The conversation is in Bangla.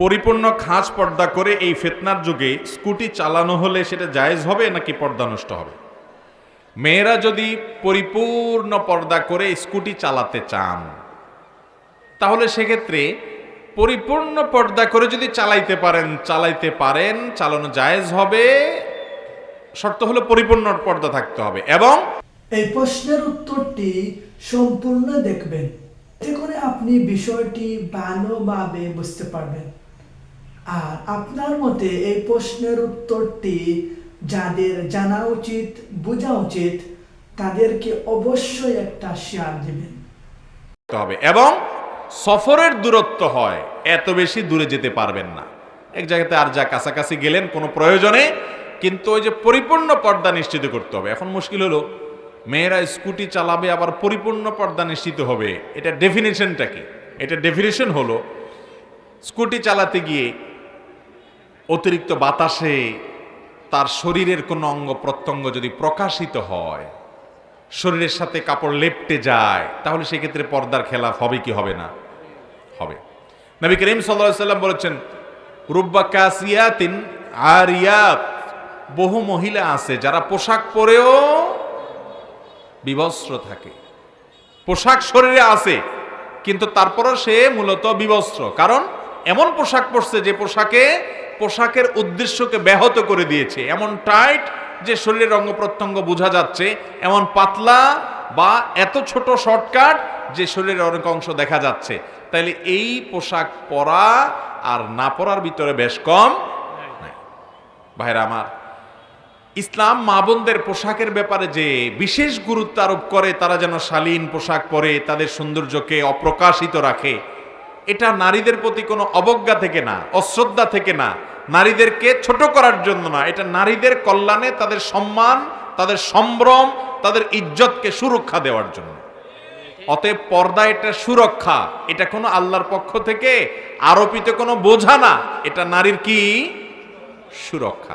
পরিপূর্ণ খাঁজ পর্দা করে এই ফিতনার যুগে স্কুটি চালানো হলে সেটা জায়েজ হবে নাকি পর্দা নষ্ট হবে? মেয়েরা যদি পরিপূর্ণ পর্দা করে স্কুটি চালাতে চান তাহলে সেক্ষেত্রে পরিপূর্ণ পর্দা করে যদি চালাইতে পারেন চালানো জায়েজ হবে। শর্ত হলো পরিপূর্ণ পর্দা থাকতে হবে এবং এই প্রশ্নের উত্তরটি সম্পূর্ণ দেখবেন, এতে করে আপনি বিষয়টি ভালোভাবে বুঝতে পারবেন। আর আপনার মতে এই প্রশ্নের উত্তরটি যাদের জানা উচিত, বোঝা উচিত, তাদেরকে অবশ্যই একটা শেয়ার দিবেন হবে এবং সফরের দূরত্ব হয়, এত বেশি দূরে যেতে পারবেন না, এক জায়গাতে আর যা কাছাকাছি গেলেন কোনো প্রয়োজনে, কিন্তু ওই যে পরিপূর্ণ পর্দা নিশ্চিত করতে হবে। এখন মুশকিল হলো মেয়েরা স্কুটি চালাবে আবার পরিপূর্ণ পর্দা নিশ্চিত হবে, এটা ডেফিনেশনটা কি? এটা ডেফিনেশন হলো স্কুটি চালাতে গিয়ে অতিরিক্ত বাতাসে তার শরীরের কোনো অঙ্গ প্রত্যঙ্গ যদি প্রকাশিত হয়, শরীরের সাথে কাপড় লেপটে যায়, তাহলে সেক্ষেত্রে পর্দার খেলাফ হবে কি হবে না? হবে। নবী করিম সাল্লাল্লাহু আলাইহি ওয়াসাল্লাম বলেছেন, রুব্বা কাসিয়াতিন আরিয়াত, বহু মহিলা আছে যারা পোশাক পরেও বিবস্ত্র থাকে, পোশাক শরীরে আছে কিন্তু তারপরও সে মূলত বিবস্ত্র, কারণ এমন পোশাক পরছে যে পোশাকের উদ্দেশ্যকে ব্যাহত করে দিয়েছে, এমন টাইট যে শরীরের অঙ্গ প্রত্যঙ্গ বোঝা যাচ্ছে, এমন পাতলা বা এত ছোট শর্টকাট যে শরীরের অনেক অংশ দেখা যাচ্ছে। তাইলে এই পোশাক পরা আর না পরার ভিতরে বেশ কম নাই। ভাইরা আমার, ইসলাম মা বোনদের পোশাকের ব্যাপারে যে বিশেষ গুরুত্ব আরোপ করে, তারা যেন শালীন পোশাক পরে তাদের সৌন্দর্যকে অপ্রকাশিত রাখে, এটা নারীদের প্রতি কোনো অবজ্ঞা থেকে না, অশ্রদ্ধা থেকে না, নারীদেরকে ছোট করার জন্য না, এটা নারীদের কল্যাণে, তাদের সম্মান, তাদের সম্ভ্রম, তাদের ইজ্জতকে সুরক্ষা দেওয়ার জন্য। অতএব পর্দা এটা সুরক্ষা, এটা কোনো আল্লাহর পক্ষ থেকে আরোপিত কোনো বোঝা না, এটা নারীর কি সুরক্ষা।